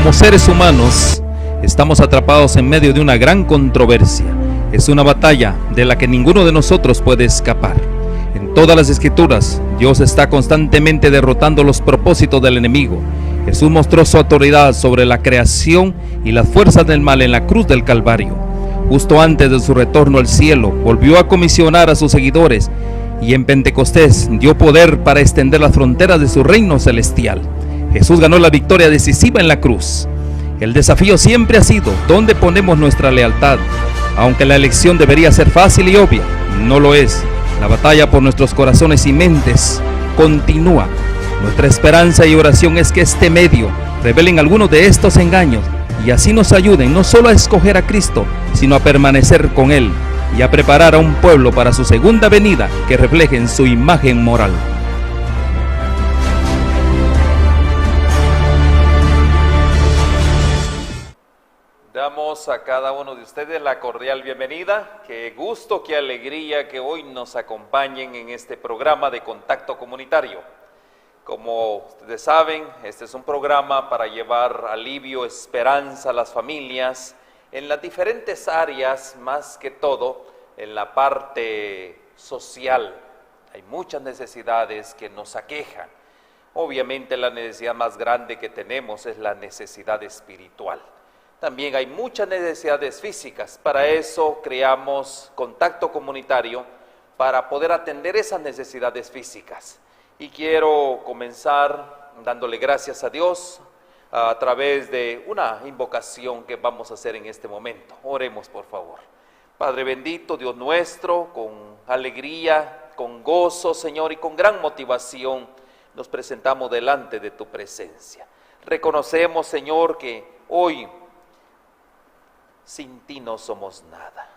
como seres humanos estamos atrapados en medio de una gran controversia. Es una batalla de la que ninguno de nosotros puede escapar. En todas las escrituras, Dios está constantemente derrotando los propósitos del enemigo. Jesús mostró su autoridad sobre la creación y las fuerzas del mal en la cruz del Calvario. Justo antes de su retorno al cielo, volvió a comisionar a sus seguidores y en Pentecostés dio poder para extender las fronteras de su reino celestial. Jesús ganó la victoria decisiva en la cruz. El desafío siempre ha sido ¿dónde ponemos nuestra lealtad? Aunque la elección debería ser fácil y obvia, no lo es. La batalla por nuestros corazones y mentes continúa. Nuestra esperanza y oración es que este medio revelen algunos de estos engaños y así nos ayuden no solo a escoger a Cristo, sino a permanecer con Él y a preparar a un pueblo para su segunda venida que reflejen su imagen moral. Damos a cada uno de ustedes la cordial bienvenida. Qué gusto, qué alegría que hoy nos acompañen en este programa de Contacto Comunitario. Como ustedes saben, este es un programa para llevar alivio, esperanza a las familias en las diferentes áreas, más que todo en la parte social. Hay muchas necesidades que nos aquejan. Obviamente la necesidad más grande que tenemos es la necesidad espiritual. También hay muchas necesidades físicas. Para eso creamos Contacto Comunitario, para poder atender esas necesidades físicas. Y quiero comenzar dándole gracias a Dios a través de una invocación que vamos a hacer en este momento. Oremos, por favor. Padre bendito, Dios nuestro, con alegría, con gozo, Señor, y con gran motivación, nos presentamos delante de tu presencia. Reconocemos, Señor, que hoy sin ti no somos nada.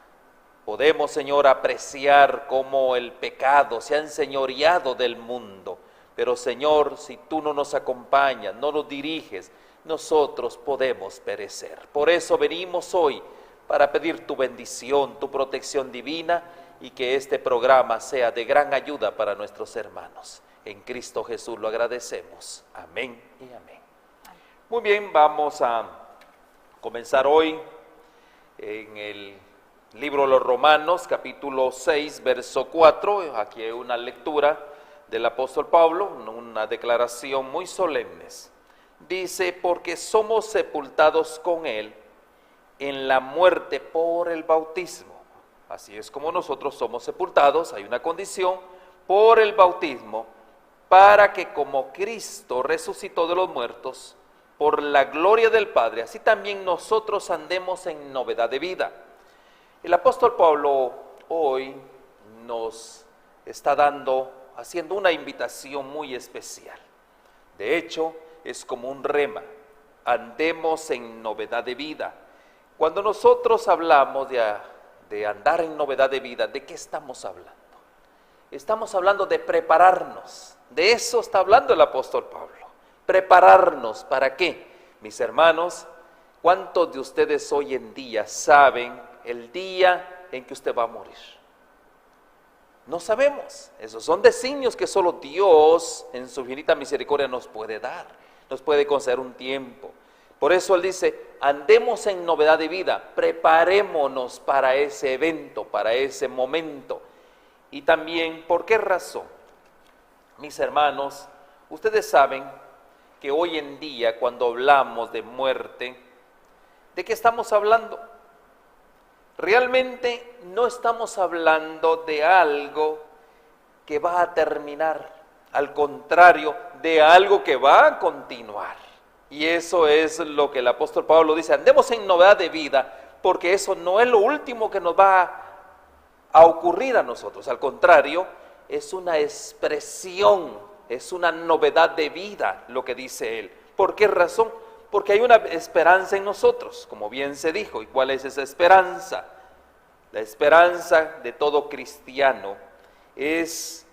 Podemos, Señor, apreciar cómo el pecado se ha enseñoreado del mundo, pero, Señor, si tú no nos acompañas, no nos diriges, nosotros podemos perecer. Por eso venimos hoy para pedir tu bendición, tu protección divina y que este programa sea de gran ayuda para nuestros hermanos. En Cristo Jesús lo agradecemos. Amén y amén. Muy bien, vamos a comenzar hoy en el libro de los Romanos, capítulo 6, verso 4, aquí hay una lectura del apóstol Pablo, una declaración muy solemne. Dice, porque somos sepultados con Él en la muerte por el bautismo. Así es como nosotros somos sepultados, hay una condición, por el bautismo, para que como Cristo resucitó de los muertos, por la gloria del Padre, así también nosotros andemos en novedad de vida. El apóstol Pablo hoy nos está haciendo una invitación muy especial. De hecho, es como un rema, andemos en novedad de vida. Cuando nosotros hablamos de andar en novedad de vida, ¿de qué estamos hablando? Estamos hablando de prepararnos, de eso está hablando el apóstol Pablo. Prepararnos, ¿para qué? Mis hermanos, ¿cuántos de ustedes hoy en día saben el día en que usted va a morir? No sabemos. Esos son designios que solo Dios en su infinita misericordia nos puede dar, nos puede conceder un tiempo. Por eso Él dice, andemos en novedad de vida, preparémonos para ese evento, para ese momento. Y también, ¿por qué razón? Mis hermanos, ustedes saben que hoy en día cuando hablamos de muerte, ¿de qué estamos hablando? Realmente no estamos hablando de algo que va a terminar, al contrario, de algo que va a continuar. Y eso es lo que el apóstol Pablo dice, andemos en novedad de vida, porque eso no es lo último que nos va a ocurrir a nosotros, al contrario, es una expresión, es una novedad de vida lo que dice él. ¿Por qué razón? Porque hay una esperanza en nosotros, como bien se dijo. ¿Y cuál es esa esperanza? La esperanza de todo cristiano es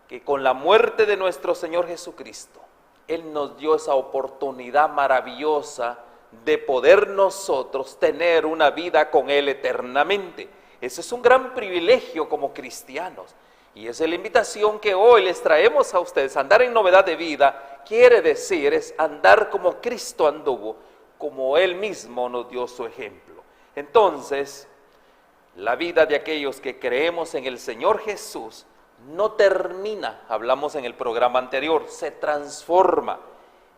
que con la muerte de nuestro Señor Jesucristo, Él nos dio esa oportunidad maravillosa de poder nosotros tener una vida con Él eternamente. Ese es un gran privilegio como cristianos. Y esa es la invitación que hoy les traemos a ustedes. Andar en novedad de vida quiere decir es andar como Cristo anduvo, como Él mismo nos dio su ejemplo. Entonces, la vida de aquellos que creemos en el Señor Jesús no termina, hablamos en el programa anterior, se transforma.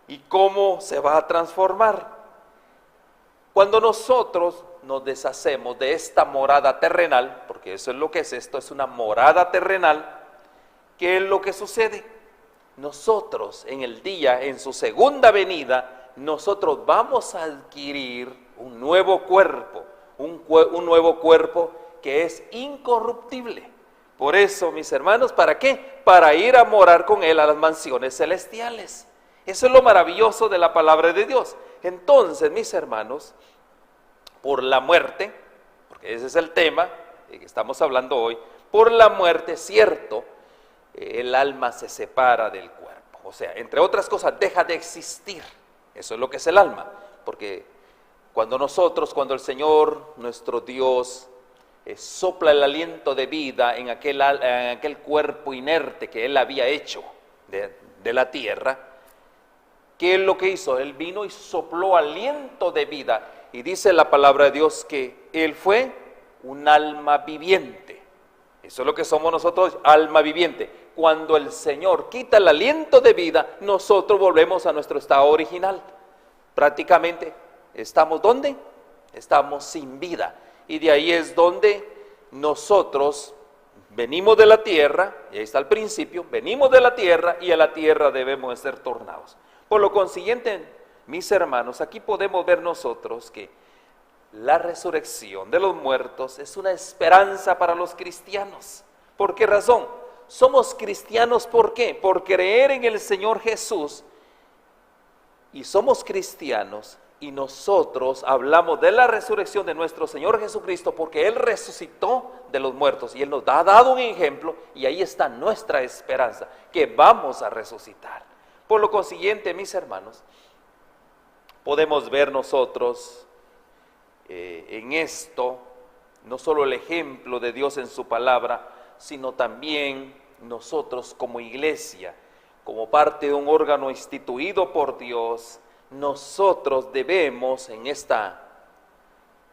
¿Y cómo se va a transformar? Cuando nosotros nos deshacemos de esta morada terrenal, porque eso es lo que es esto, es una morada terrenal, ¿qué es lo que sucede? Nosotros en el día, en su segunda venida, nosotros vamos a adquirir un nuevo cuerpo, un nuevo cuerpo que es incorruptible. Por eso, mis hermanos, ¿para qué? Para ir a morar con Él a las mansiones celestiales. Eso es lo maravilloso de la palabra de Dios. Entonces, mis hermanos, por la muerte, porque ese es el tema que estamos hablando hoy, por la muerte, cierto, el alma se separa del cuerpo. O sea, entre otras cosas, deja de existir. Eso es lo que es el alma. Porque cuando el Señor, nuestro Dios, sopla el aliento de vida en aquel cuerpo inerte que Él había hecho de la tierra, ¿qué es lo que hizo? Él vino y sopló aliento de vida. Y dice la palabra de Dios que Él fue un alma viviente. Eso es lo que somos nosotros, alma viviente. Cuando el Señor quita el aliento de vida, nosotros volvemos a nuestro estado original. Prácticamente, ¿estamos dónde? Estamos sin vida. Y de ahí es donde nosotros venimos de la tierra, y ahí está el principio, venimos de la tierra y a la tierra debemos de ser tornados. Por lo consiguiente, mis hermanos, aquí podemos ver nosotros que la resurrección de los muertos es una esperanza para los cristianos. ¿Por qué razón? Somos cristianos, ¿por qué? Por creer en el Señor Jesús. Y somos cristianos y nosotros hablamos de la resurrección de nuestro Señor Jesucristo porque Él resucitó de los muertos y Él nos ha dado un ejemplo y ahí está nuestra esperanza, que vamos a resucitar. Por lo consiguiente, mis hermanos, podemos ver nosotros en esto, no solo el ejemplo de Dios en su palabra, sino también nosotros como iglesia, como parte de un órgano instituido por Dios, nosotros debemos en esta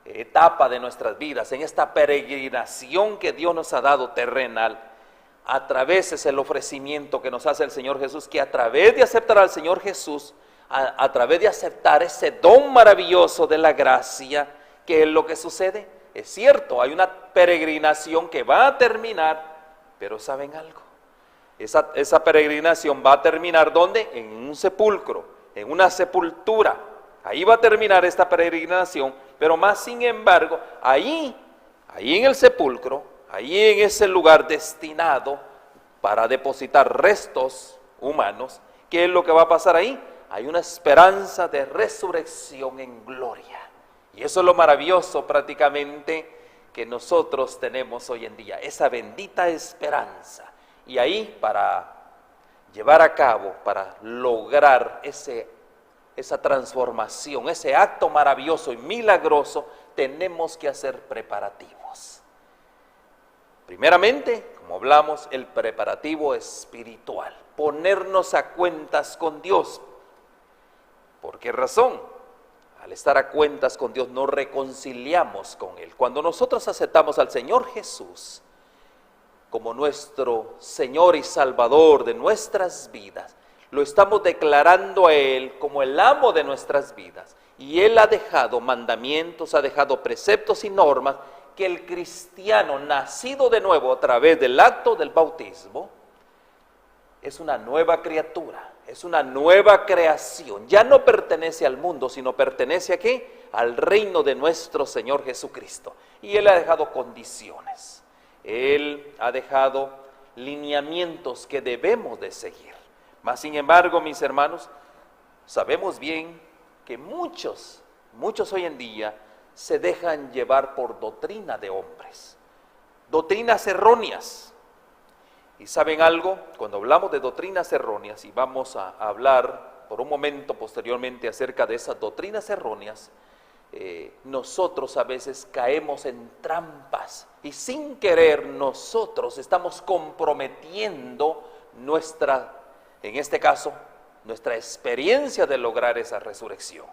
etapa de nuestras vidas, en esta peregrinación que Dios nos ha dado terrenal, a través es el ofrecimiento que nos hace el Señor Jesús, que a través de aceptar al Señor Jesús, a través de aceptar ese don maravilloso de la gracia, ¿qué es lo que sucede? Es cierto, hay una peregrinación que va a terminar, pero ¿saben algo? Esa peregrinación va a terminar ¿dónde? En un sepulcro, en una sepultura. Ahí va a terminar esta peregrinación, pero más sin embargo, ahí en el sepulcro, ahí en ese lugar destinado para depositar restos humanos, ¿qué es lo que va a pasar ahí? Hay una esperanza de resurrección en gloria. Y eso es lo maravilloso prácticamente que nosotros tenemos hoy en día, esa bendita esperanza. Y ahí para llevar a cabo, para lograr esa transformación, ese acto maravilloso y milagroso, tenemos que hacer preparativos. Primeramente, como hablamos, el preparativo espiritual, ponernos a cuentas con Dios. ¿Por qué razón? Al estar a cuentas con Dios nos reconciliamos con Él. Cuando nosotros aceptamos al Señor Jesús como nuestro Señor y Salvador de nuestras vidas, lo estamos declarando a Él como el amo de nuestras vidas. Y Él ha dejado mandamientos, ha dejado preceptos y normas que el cristiano nacido de nuevo a través del acto del bautismo es una nueva criatura, es una nueva creación. Ya no pertenece al mundo, sino pertenece ¿a qué? Al reino de nuestro Señor Jesucristo. Y Él ha dejado condiciones, Él ha dejado lineamientos que debemos de seguir. Mas sin embargo, mis hermanos, sabemos bien que muchos hoy en día se dejan llevar por doctrina de hombres, doctrinas erróneas. Y ¿saben algo? Cuando hablamos de doctrinas erróneas, y vamos a hablar por un momento posteriormente acerca de esas doctrinas erróneas, nosotros a veces caemos en trampas y sin querer nosotros estamos comprometiendo en este caso, nuestra experiencia de lograr esa resurrección.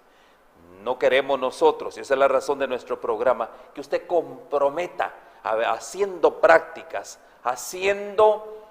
no queremos nosotros, y esa es la razón de nuestro programa, que usted comprometa haciendo prácticas, haciendo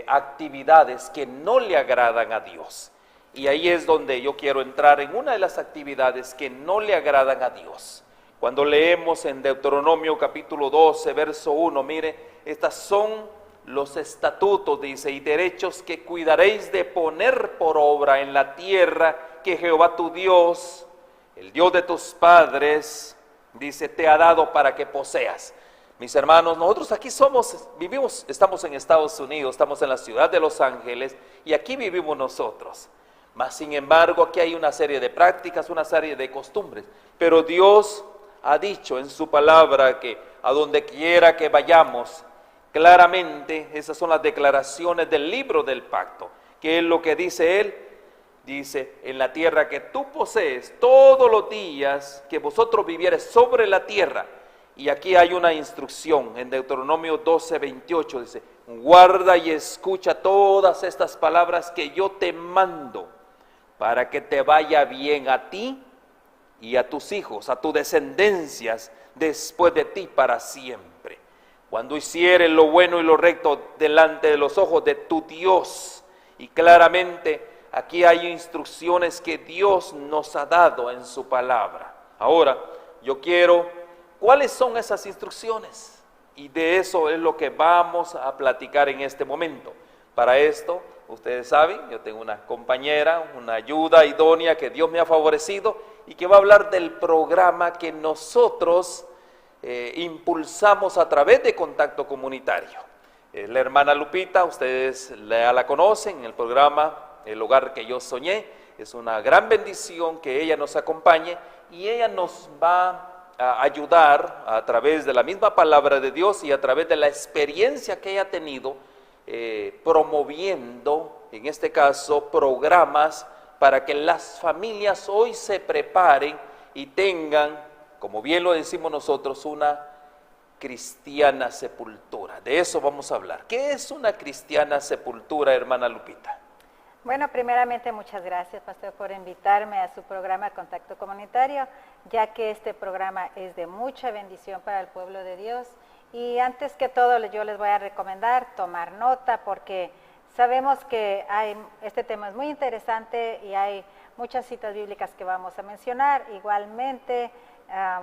actividades que no le agradan a Dios. Y ahí es donde yo quiero entrar en una de las actividades que no le agradan a Dios. Cuando leemos en Deuteronomio capítulo 12, verso 1, mire, estas son los estatutos, dice, y derechos que cuidaréis de poner por obra en la tierra que Jehová tu Dios, el Dios de tus padres, dice, te ha dado para que poseas. Mis hermanos, nosotros aquí vivimos, estamos en Estados Unidos, estamos en la ciudad de Los Ángeles, y aquí vivimos nosotros. Mas, sin embargo, aquí hay una serie de prácticas, una serie de costumbres, pero Dios ha dicho en su palabra que a donde quiera que vayamos, claramente, esas son las declaraciones del libro del pacto. ¿Qué es lo que dice Él? Dice, en la tierra que tú posees, todos los días que vosotros vivieres sobre la tierra. Y aquí hay una instrucción en Deuteronomio 12, 28, dice, guarda y escucha todas estas palabras que yo te mando, para que te vaya bien a ti y a tus hijos, a tus descendencias después de ti para siempre. Cuando hicieres lo bueno y lo recto delante de los ojos de tu Dios. Y claramente aquí hay instrucciones que Dios nos ha dado en su palabra. Ahora, yo quiero, ¿cuáles son esas instrucciones? Y de eso es lo que vamos a platicar en este momento. Para esto, ustedes saben, yo tengo una compañera, una ayuda idónea que Dios me ha favorecido y que va a hablar del programa que nosotros impulsamos a través de Contacto Comunitario. La hermana Lupita, ustedes la conocen, en el programa El Hogar que yo soñé. Es una gran bendición que ella nos acompañe y ella nos va a ayudar a través de la misma palabra de Dios y a través de la experiencia que ella ha tenido promoviendo, en este caso, programas para que las familias hoy se preparen y tengan, como bien lo decimos nosotros, una cristiana sepultura. De eso vamos a hablar. ¿Qué es una cristiana sepultura, hermana Lupita? Bueno, primeramente muchas gracias, pastor, por invitarme a su programa Contacto Comunitario, ya que este programa es de mucha bendición para el pueblo de Dios. Y antes que todo, yo les voy a recomendar tomar nota, porque sabemos que este tema es muy interesante y hay muchas citas bíblicas que vamos a mencionar. Igualmente,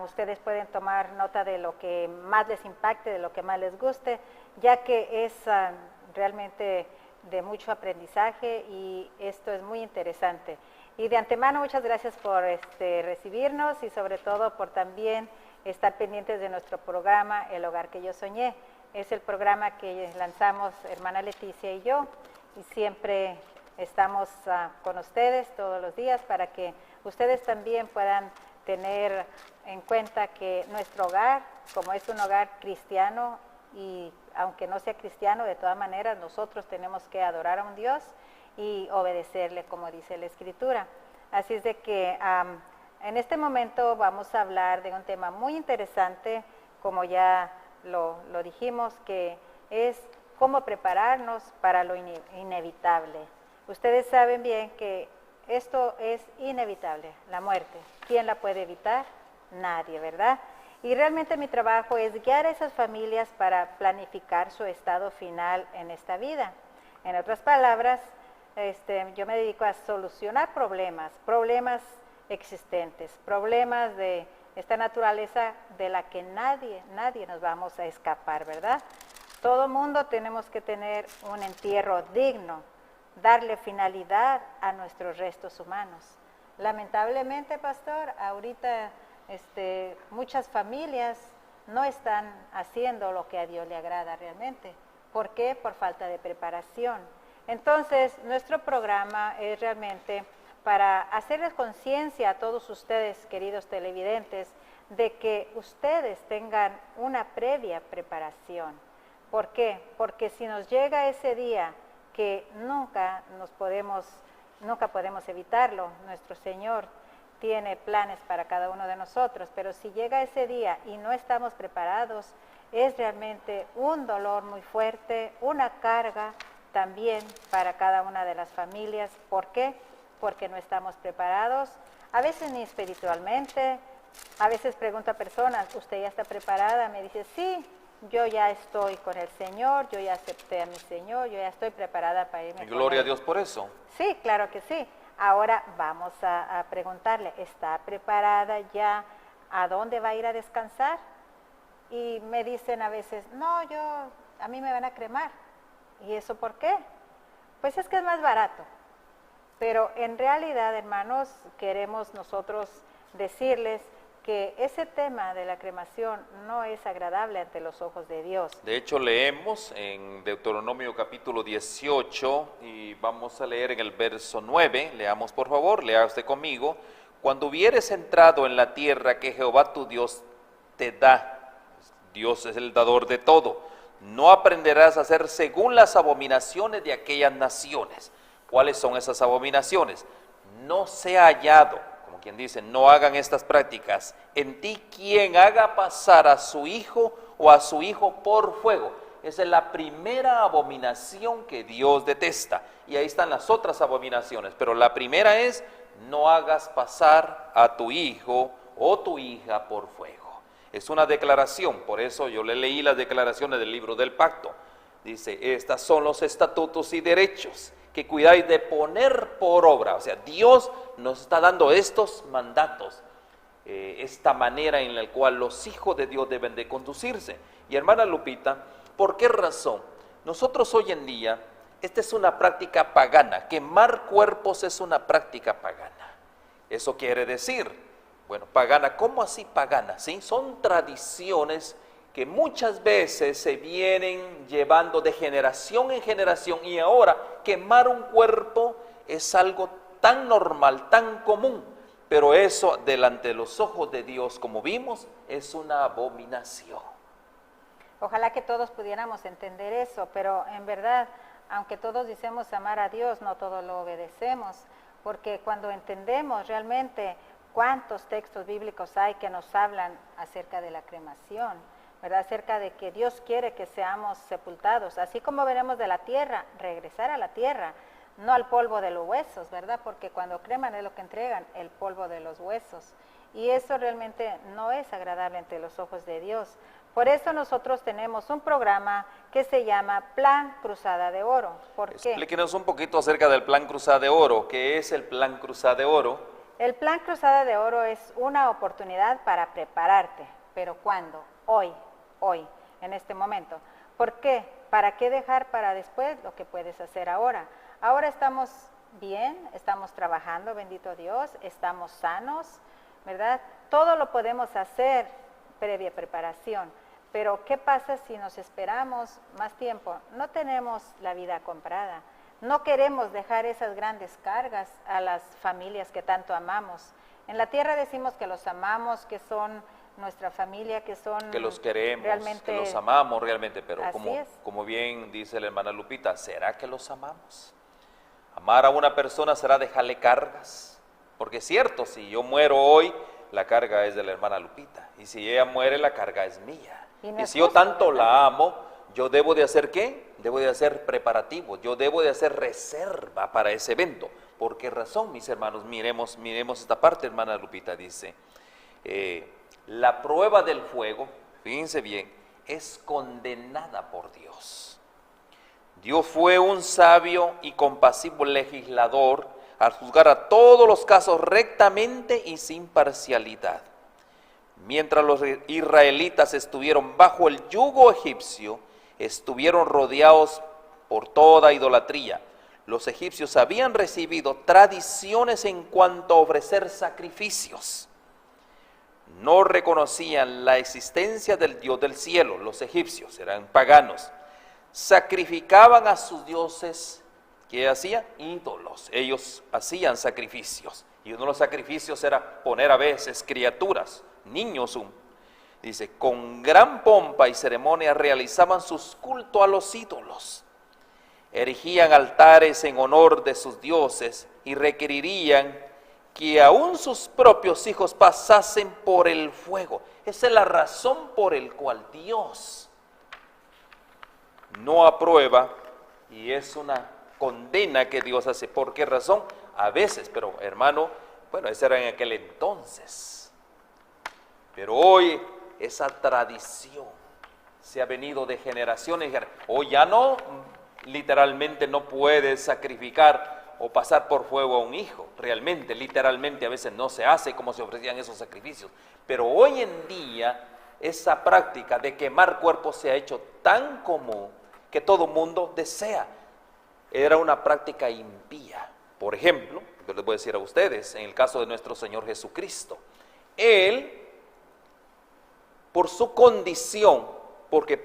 ustedes pueden tomar nota de lo que más les impacte, de lo que más les guste, ya que es realmente de mucho aprendizaje y esto es muy interesante. Y de antemano, muchas gracias por recibirnos y sobre todo por también estar pendientes de nuestro programa El Hogar que yo soñé. Es el programa que lanzamos hermana Leticia y yo, y siempre estamos con ustedes todos los días para que ustedes también puedan tener en cuenta que nuestro hogar, como es un hogar cristiano, y aunque no sea cristiano, de todas maneras nosotros tenemos que adorar a un Dios y obedecerle, como dice la Escritura. Así es de que en este momento vamos a hablar de un tema muy interesante, como ya lo dijimos, que es cómo prepararnos para lo inevitable. Ustedes saben bien que esto es inevitable, la muerte. ¿Quién la puede evitar? Nadie, ¿verdad? Y realmente mi trabajo es guiar a esas familias para planificar su estado final en esta vida. En otras palabras, yo me dedico a solucionar problemas existentes, problemas de esta naturaleza de la que nadie nos vamos a escapar, ¿verdad? Todo mundo tenemos que tener un entierro digno, darle finalidad a nuestros restos humanos. Lamentablemente, pastor, ahorita muchas familias no están haciendo lo que a Dios le agrada realmente. ¿Por qué? Por falta de preparación. Entonces, nuestro programa es realmente para hacerles conciencia a todos ustedes, queridos televidentes, de que ustedes tengan una previa preparación. ¿Por qué? Porque si nos llega ese día que nunca podemos evitarlo, nuestro Señor tiene planes para cada uno de nosotros, pero si llega ese día y no estamos preparados, es realmente un dolor muy fuerte, una carga también para cada una de las familias. ¿Por qué? Porque no estamos preparados a veces ni espiritualmente. A veces pregunto a personas, ¿usted ya está preparada? Me dice, sí, yo ya estoy con el Señor, yo ya acepté a mi Señor, yo ya estoy preparada para irme con Gloria a Él. Dios por eso. Sí, claro que sí. Ahora vamos a preguntarle, ¿está preparada ya? ¿A dónde va a ir a descansar? Y me dicen a veces, no, a mí me van a cremar. ¿Y eso por qué? Pues es que es más barato. Pero en realidad, hermanos, queremos nosotros decirles que ese tema de la cremación no es agradable ante los ojos de Dios. De hecho, leemos en Deuteronomio capítulo 18 y vamos a leer en el verso 9. Leamos por favor, lea usted conmigo. Cuando hubieres entrado en la tierra que Jehová tu Dios te da, Dios es el dador de todo, no aprenderás a hacer según las abominaciones de aquellas naciones. ¿Cuáles son esas abominaciones? No sea hallado, como quien dice, no hagan estas prácticas, en ti quien haga pasar a su hijo o a su hijo por fuego. Esa es la primera abominación que Dios detesta. Y ahí están las otras abominaciones, pero la primera es, no hagas pasar a tu hijo o tu hija por fuego. Es una declaración, por eso yo le leí las declaraciones del libro del pacto. Dice, estos son los estatutos y derechos que cuidáis de poner por obra. O sea, Dios nos está dando estos mandatos, esta manera en la cual los hijos de Dios deben de conducirse. Y hermana Lupita, ¿por qué razón? Nosotros hoy en día, esta es una práctica pagana, quemar cuerpos es una práctica pagana. Eso quiere decir, bueno, pagana, ¿cómo así pagana? ¿Sí? Son tradiciones que muchas veces se vienen llevando de generación en generación y ahora quemar un cuerpo es algo tan normal, tan común, pero eso delante de los ojos de Dios, como vimos, es una abominación. Ojalá que todos pudiéramos entender eso, pero en verdad, aunque todos decimos amar a Dios, no todos lo obedecemos, porque cuando entendemos realmente cuántos textos bíblicos hay que nos hablan acerca de la cremación, ¿verdad? Acerca de que Dios quiere que seamos sepultados, así como veremos de la tierra, regresar a la tierra, no al polvo de los huesos, ¿verdad? Porque cuando creman es lo que entregan, el polvo de los huesos. Y eso realmente no es agradable ante los ojos de Dios. Por eso nosotros tenemos un programa que se llama Plan Cruzada de Oro. ¿Por qué? Explíquenos un poquito acerca del Plan Cruzada de Oro. ¿Qué es el Plan Cruzada de Oro? El Plan Cruzada de Oro es una oportunidad para prepararte. ¿Pero cuándo? Hoy, en este momento. ¿Por qué? ¿Para qué dejar para después lo que puedes hacer ahora? Ahora estamos bien, estamos trabajando, bendito Dios, estamos sanos, ¿verdad? Todo lo podemos hacer previa preparación. Pero ¿qué pasa si nos esperamos más tiempo? No tenemos la vida comprada. No queremos dejar esas grandes cargas a las familias que tanto amamos. En la tierra decimos que los amamos, que son nuestra familia, que son que los queremos, realmente, que los amamos realmente, pero así como bien dice la hermana Lupita, ¿será que los amamos? Amar a una persona será dejarle cargas, porque es cierto, si yo muero hoy, la carga es de la hermana Lupita, y si ella muere, la carga es mía. Y si yo tanto la amo, yo debo de hacer ¿qué? Debo de hacer preparativos, yo debo de hacer reserva para ese evento. ¿Por qué razón, mis hermanos? Miremos esta parte, hermana Lupita, dice, la prueba del fuego, fíjense bien, es condenada por Dios. Dios fue un sabio y compasivo legislador al juzgar a todos los casos rectamente y sin parcialidad. Mientras los israelitas estuvieron bajo el yugo egipcio, estuvieron rodeados por toda idolatría. Los egipcios habían recibido tradiciones en cuanto a ofrecer sacrificios. No reconocían la existencia del Dios del cielo. Los egipcios eran paganos. Sacrificaban a sus dioses, ¿qué hacían? Ídolos. Ellos hacían sacrificios. Y uno de los sacrificios era poner a veces criaturas, niños. Dice, con gran pompa y ceremonia realizaban sus cultos a los ídolos. Erigían altares en honor de sus dioses y requerirían que aún sus propios hijos pasasen por el fuego. Esa es la razón por la cual Dios no aprueba, y es una condena que Dios hace. ¿Por qué razón? A veces, pero hermano, Bueno, ese era en aquel entonces. Pero hoy esa tradición se ha venido de generaciones. Hoy ya no, literalmente no puedes sacrificar o pasar por fuego a un hijo. Realmente, literalmente a veces no se hace como se ofrecían esos sacrificios. Pero hoy en día esa práctica de quemar cuerpos se ha hecho tan común que todo mundo desea. Era una práctica impía. Por ejemplo, yo les voy a decir a ustedes, en el caso de nuestro Señor Jesucristo, Él, por su condición, porque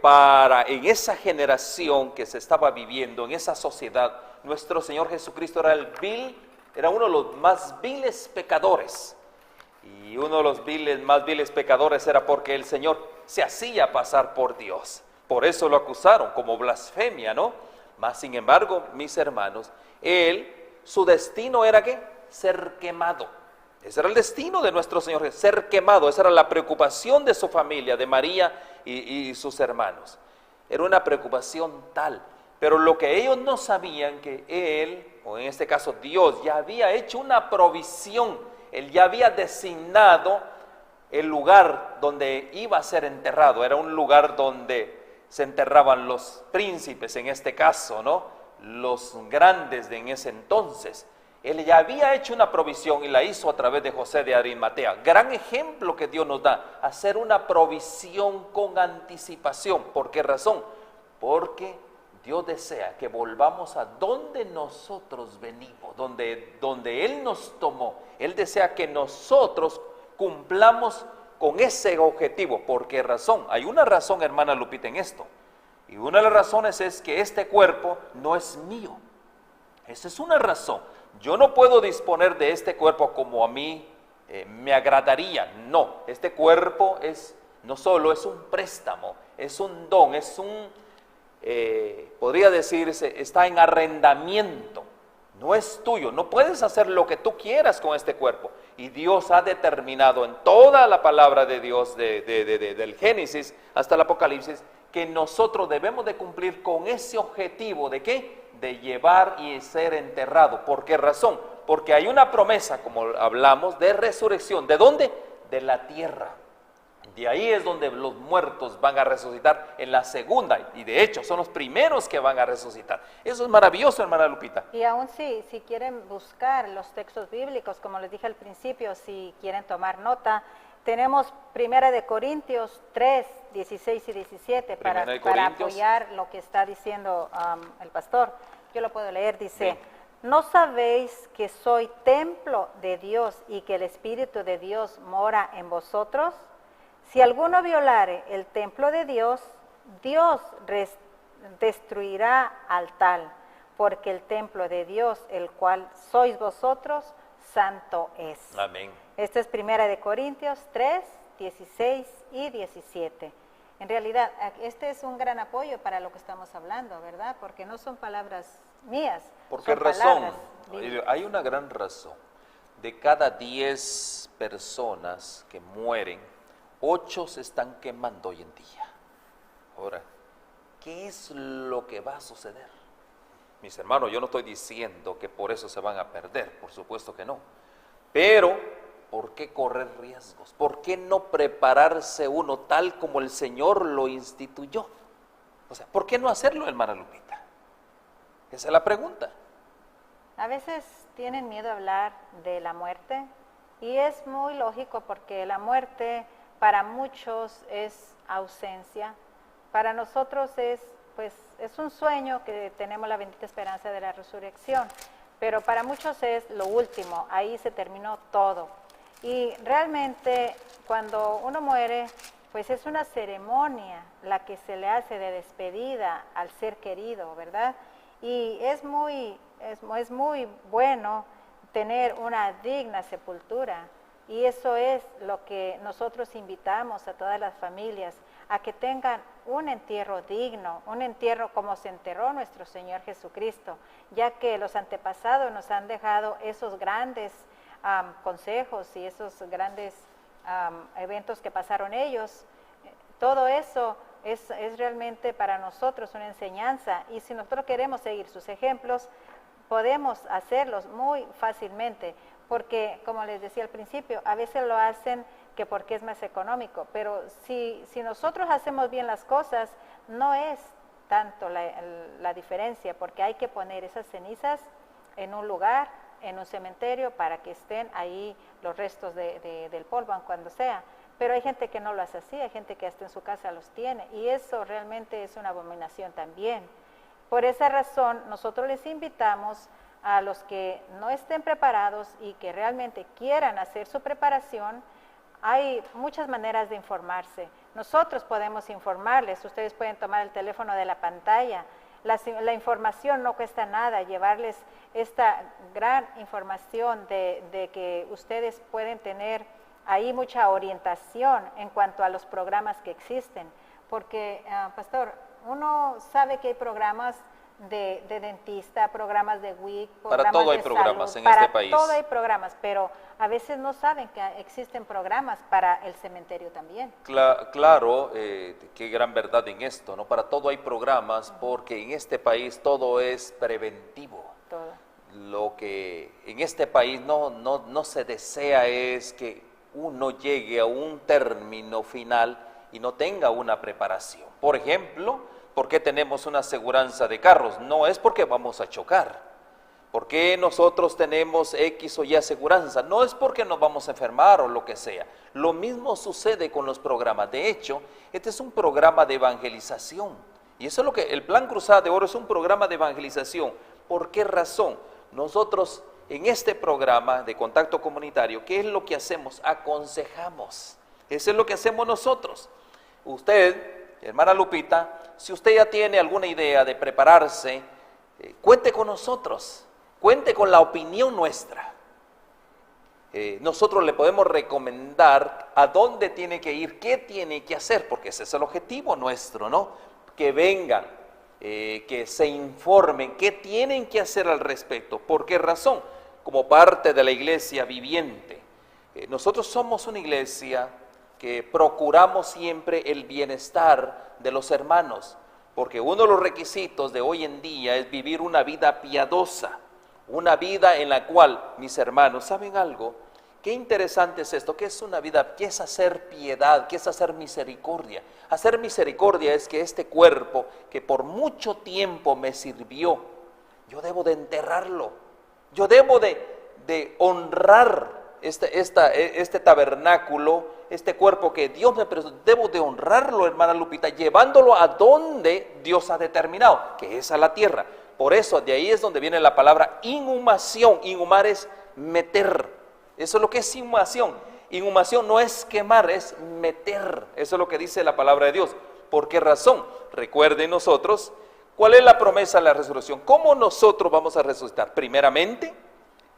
en esa generación que se estaba viviendo, en esa sociedad, nuestro Señor Jesucristo era uno de los más viles pecadores. Y uno de los más viles pecadores era porque el Señor se hacía pasar por Dios. Por eso lo acusaron como blasfemia, ¿no? Mas, sin embargo, mis hermanos, su destino era ¿qué? Ser quemado. Ese era el destino de nuestro Señor, ser quemado. Esa era la preocupación de su familia, de María y sus hermanos. Era una preocupación tal. Pero lo que ellos no sabían, que Él, o en este caso Dios, ya había hecho una provisión. Él ya había designado el lugar donde iba a ser enterrado. Era un lugar donde se enterraban los príncipes, en este caso, ¿no? Los grandes en ese entonces. Él ya había hecho una provisión y la hizo a través de José de Arimatea. Gran ejemplo que Dios nos da, hacer una provisión con anticipación. ¿Por qué razón? Porque Dios desea que volvamos a donde nosotros venimos, donde Él nos tomó. Él desea que nosotros cumplamos con ese objetivo. ¿Por qué razón? Hay una razón, hermana Lupita, en esto. Y una de las razones es que este cuerpo no es mío. Esa es una razón. Yo no puedo disponer de este cuerpo como a mí me agradaría. No, este cuerpo no solo es un préstamo, es un don, podría decirse, está en arrendamiento. No es tuyo, no puedes hacer lo que tú quieras con este cuerpo. Y Dios ha determinado en toda la palabra de Dios, del Génesis hasta el Apocalipsis, que nosotros debemos de cumplir con ese objetivo de ¿qué? De llevar y ser enterrado. ¿Por qué razón? Porque hay una promesa, como hablamos, de resurrección. ¿De dónde? De la tierra. De ahí es donde los muertos van a resucitar en la segunda, y de hecho son los primeros que van a resucitar. Eso es maravilloso, hermana Lupita. Y aún si quieren buscar los textos bíblicos, como les dije al principio, si quieren tomar nota, tenemos 1 de Corintios 3, 16 y 17 para apoyar lo que está diciendo el pastor. Yo lo puedo leer, dice: bien. ¿No sabéis que soy templo de Dios y que el Espíritu de Dios mora en vosotros? Si alguno violare el templo de Dios, Dios destruirá al tal, porque el templo de Dios, el cual sois vosotros, santo es. Amén. Esto es 1 de Corintios 3, 16 y 17. En realidad, este es un gran apoyo para lo que estamos hablando, ¿verdad? Porque no son palabras mías. ¿Por qué razón? Hay una gran razón. De cada 10 personas que mueren, 8 se están quemando hoy en día. Ahora, ¿qué es lo que va a suceder? Mis hermanos, yo no estoy diciendo que por eso se van a perder, por supuesto que no. Pero, ¿por qué correr riesgos? ¿Por qué no prepararse uno tal como el Señor lo instituyó? O sea, ¿por qué no hacerlo, hermana Lupita? Esa es la pregunta. A veces tienen miedo a hablar de la muerte, y es muy lógico, porque la muerte para muchos es ausencia, para nosotros es un sueño, que tenemos la bendita esperanza de la resurrección, pero para muchos es lo último, ahí se terminó todo. Y realmente cuando uno muere, pues es una ceremonia la que se le hace de despedida al ser querido, ¿verdad? Y es muy bueno tener una digna sepultura. Y eso es lo que nosotros invitamos a todas las familias, a que tengan un entierro digno, un entierro como se enterró nuestro Señor Jesucristo, ya que los antepasados nos han dejado esos grandes consejos y esos grandes eventos que pasaron ellos. Todo eso es realmente para nosotros una enseñanza, y si nosotros queremos seguir sus ejemplos, podemos hacerlos muy fácilmente. porque como les decía al principio, a veces lo hacen que porque es más económico, pero si nosotros hacemos bien las cosas, no es tanto la diferencia, porque hay que poner esas cenizas en un lugar, en un cementerio, para que estén ahí los restos del polvo, cuando sea. Pero hay gente que no lo hace así, hay gente que hasta en su casa los tiene, y eso realmente es una abominación también. Por esa razón, nosotros les invitamos a los que no estén preparados y que realmente quieran hacer su preparación. Hay muchas maneras de informarse. Nosotros podemos informarles, ustedes pueden tomar el teléfono de la pantalla. La información no cuesta nada, llevarles esta gran información de que ustedes pueden tener ahí mucha orientación en cuanto a los programas que existen. Porque, pastor, uno sabe que hay programas de dentista, programas de WIC, programas para todo hay de programas salud, en este país. Para todo hay programas, pero a veces no saben que existen programas para el cementerio también. Claro, qué gran verdad en esto, ¿no? Para todo hay programas, porque en este país todo es preventivo. Todo. Lo que en este país no se desea es que uno llegue a un término final y no tenga una preparación. Por ejemplo, ¿por qué tenemos una aseguranza de carros? No es porque vamos a chocar. ¿Por qué nosotros tenemos X o Y aseguranza? No es porque nos vamos a enfermar o lo que sea. Lo mismo sucede con los programas. De hecho, este es un programa de evangelización. Y eso es lo que el Plan Cruzada de Oro es un programa de evangelización. ¿Por qué razón? Nosotros en este programa de contacto comunitario, ¿qué es lo que hacemos? Aconsejamos. Eso es lo que hacemos nosotros. Usted, hermana Lupita, si usted ya tiene alguna idea de prepararse, cuente con nosotros, cuente con la opinión nuestra. Nosotros le podemos recomendar a dónde tiene que ir, qué tiene que hacer, porque ese es el objetivo nuestro, ¿no? Que vengan, que se informen, qué tienen que hacer al respecto. ¿Por qué razón? Como parte de la iglesia viviente. Nosotros somos una iglesia que procuramos siempre el bienestar de los hermanos, porque uno de los requisitos de hoy en día es vivir una vida piadosa, una vida en la cual, mis hermanos, ¿saben algo? Qué interesante es esto, ¿qué es una vida? ¿Qué es hacer piedad? ¿Qué es hacer misericordia? Hacer misericordia es que este cuerpo, que por mucho tiempo me sirvió, yo debo de enterrarlo, yo debo de honrar este tabernáculo, este cuerpo que Dios me prestó, debo de honrarlo, hermana Lupita, llevándolo a donde Dios ha determinado, que es a la tierra. Por eso, de ahí es donde viene la palabra inhumación. Inhumar es meter. Eso es lo que es inhumación. Inhumación no es quemar, es meter. Eso es lo que dice la palabra de Dios. ¿Por qué razón? Recuerden nosotros, ¿cuál es la promesa de la resurrección? ¿Cómo nosotros vamos a resucitar? Primeramente,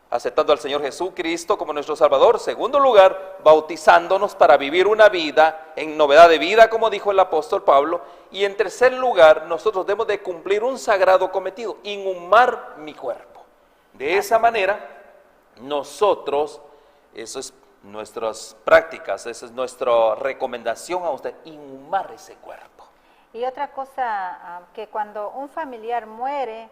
aceptando al Señor Jesucristo como nuestro Salvador. Segundo lugar, bautizándonos para vivir una vida en novedad de vida, como dijo el apóstol Pablo. Y en tercer lugar, nosotros debemos de cumplir un sagrado cometido, inhumar mi cuerpo. De esa manera, nosotros, eso es nuestras prácticas, esa es nuestra recomendación a usted, inhumar ese cuerpo. Y otra cosa, que cuando un familiar muere,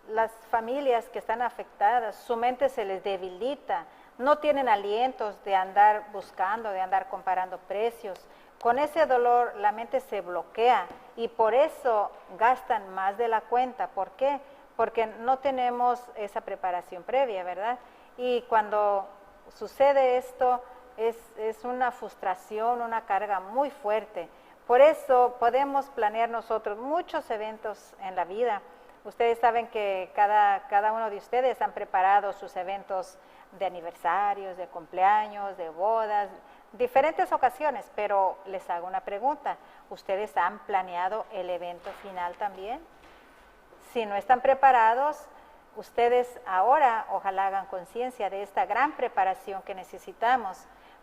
las familias que están afectadas, su mente se les debilita, no tienen alientos de andar buscando, de andar comparando precios. Con ese dolor la mente se bloquea y por eso gastan más de la cuenta. ¿Por qué? Porque no tenemos esa preparación previa, ¿verdad? Y cuando sucede esto es una frustración, una carga muy fuerte. Por eso podemos planear nosotros muchos eventos en la vida. Ustedes saben que cada uno de ustedes han preparado sus eventos de aniversarios, de cumpleaños, de bodas, diferentes ocasiones, pero les hago una pregunta. ¿Ustedes han planeado el evento final también? Si no están preparados, ustedes ahora ojalá hagan conciencia de esta gran preparación que necesitamos,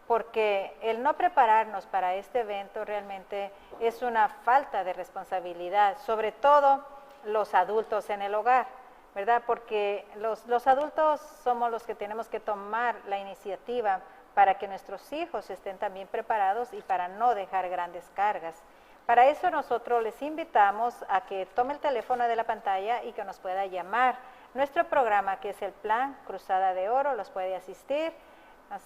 porque el no prepararnos para este evento realmente es una falta de responsabilidad, sobre todo los adultos en el hogar, ¿verdad? Porque los adultos somos los que tenemos que tomar la iniciativa para que nuestros hijos estén también preparados y para no dejar grandes cargas. Para eso nosotros les invitamos a que tome el teléfono de la pantalla y que nos pueda llamar nuestro programa, que es el Plan Cruzada de Oro, los puede asistir.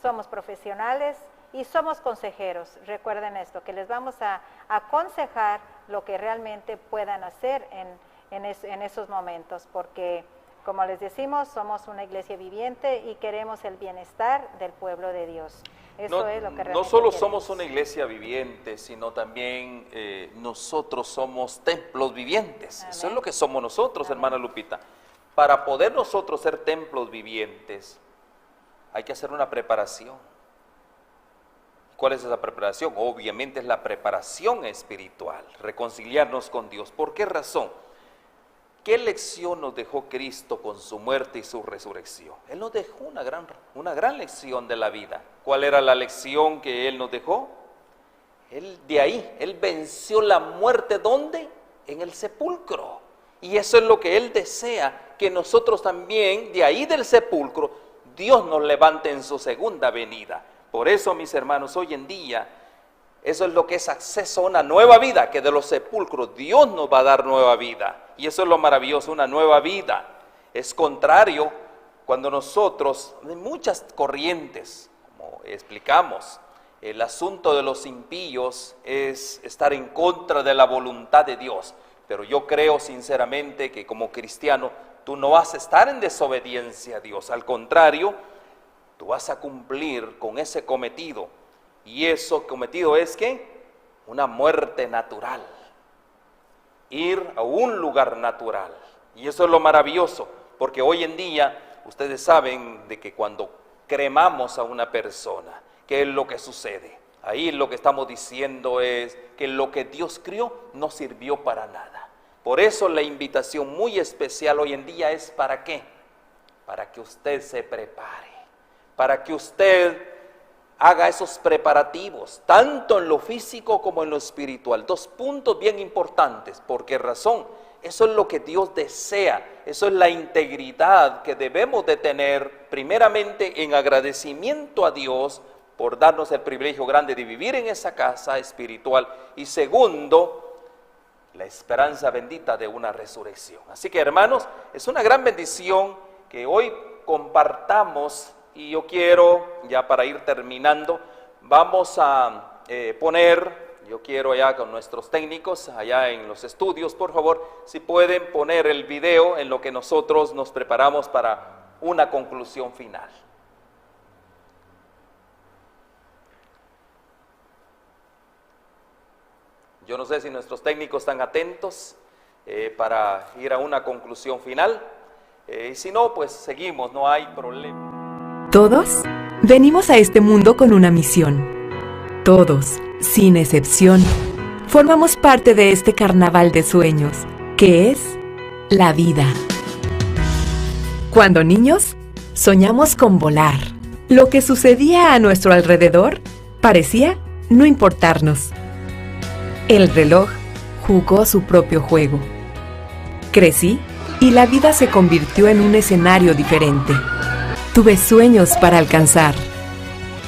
Somos profesionales y somos consejeros. Recuerden esto, que les vamos a aconsejar lo que realmente puedan hacer en esos momentos, porque como les decimos, somos una iglesia viviente y queremos el bienestar del pueblo de Dios. Eso es lo que realmente no solo queremos. somos una iglesia viviente, sino también nosotros somos templos vivientes. Amén. Eso es lo que somos nosotros, Amén. hermana Lupita. Para poder nosotros ser templos vivientes, hay que hacer una preparación. ¿Cuál es esa preparación? Obviamente es la preparación espiritual, reconciliarnos con Dios. ¿Por qué razón? ¿Qué lección nos dejó Cristo con su muerte y su resurrección? Él nos dejó una gran lección de la vida. ¿Cuál era la lección que Él nos dejó? Él venció la muerte, ¿dónde? En el sepulcro. Y eso es lo que Él desea, que nosotros también, de ahí del sepulcro, Dios nos levante en su segunda venida. Por eso, mis hermanos, hoy en día, eso es lo que es acceso a una nueva vida, que de los sepulcros Dios nos va a dar nueva vida. Y eso es lo maravilloso, una nueva vida. Es contrario cuando nosotros, de muchas corrientes, como explicamos, el asunto de los impíos es estar en contra de la voluntad de Dios. Pero yo creo sinceramente que como cristiano, tú no vas a estar en desobediencia a Dios. Al contrario, tú vas a cumplir con ese cometido. Y eso cometido es ¿qué? Una muerte natural. Ir a un lugar natural. Y eso es lo maravilloso, porque hoy en día, ustedes saben de que cuando cremamos a una persona, ¿qué es lo que sucede? Ahí lo que estamos diciendo es que lo que Dios crió no sirvió para nada. Por eso la invitación muy especial hoy en día es ¿para qué? Para que usted se prepare, para que usted haga esos preparativos, tanto en lo físico como en lo espiritual. Dos puntos bien importantes. ¿Por qué razón? Eso es lo que Dios desea. Eso es la integridad que debemos de tener, primeramente en agradecimiento a Dios por darnos el privilegio grande de vivir en esa casa espiritual. Y segundo, la esperanza bendita de una resurrección. Así que, hermanos, es una gran bendición que hoy compartamos. Y yo quiero, ya para ir terminando, vamos a yo quiero allá con nuestros técnicos, allá en los estudios, por favor, si pueden poner el video en lo que nosotros nos preparamos para una conclusión final. Yo no sé si nuestros técnicos están atentos para ir a una conclusión final. Y si no, pues seguimos, no hay problema. Todos venimos a este mundo con una misión. Todos, sin excepción, formamos parte de este carnaval de sueños, que es la vida. Cuando niños, soñamos con volar. Lo que sucedía a nuestro alrededor parecía no importarnos. El reloj jugó su propio juego. Crecí y la vida se convirtió en un escenario diferente. Tuve sueños para alcanzar,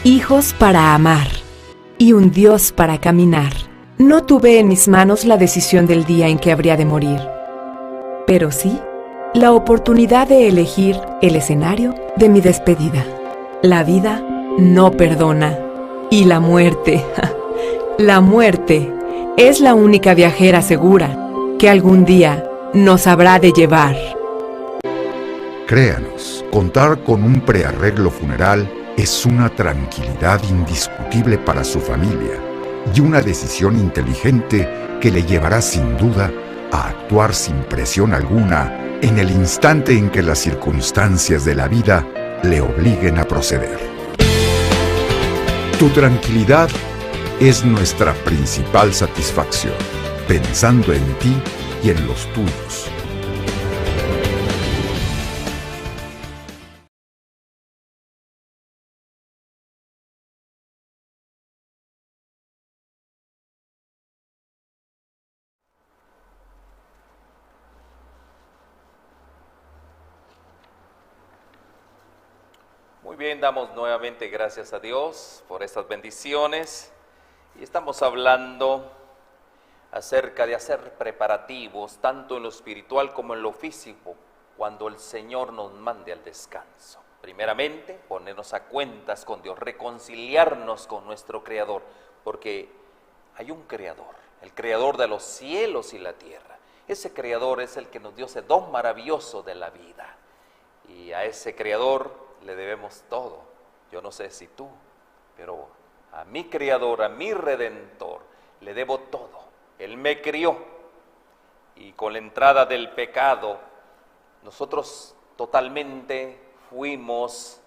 hijos para amar y un Dios para caminar. No tuve en mis manos la decisión del día en que habría de morir, pero sí la oportunidad de elegir el escenario de mi despedida. La vida no perdona y la muerte, la muerte es la única viajera segura que algún día nos habrá de llevar. Créanos, contar con un prearreglo funeral es una tranquilidad indiscutible para su familia y una decisión inteligente que le llevará sin duda a actuar sin presión alguna en el instante en que las circunstancias de la vida le obliguen a proceder. Tu tranquilidad es nuestra principal satisfacción, pensando en ti y en los tuyos. Muy bien, damos nuevamente gracias a Dios por estas bendiciones y estamos hablando acerca de hacer preparativos tanto en lo espiritual como en lo físico cuando el Señor nos mande al descanso. Primeramente, ponernos a cuentas con Dios, reconciliarnos con nuestro Creador, porque hay un Creador, el Creador de los cielos y la tierra. Ese Creador es el que nos dio ese don maravilloso de la vida. Y a ese Creador le debemos todo. Yo no sé si tú, pero a mi Creador, a mi Redentor, le debo todo. Él me crió y con la entrada del pecado, nosotros totalmente fuimos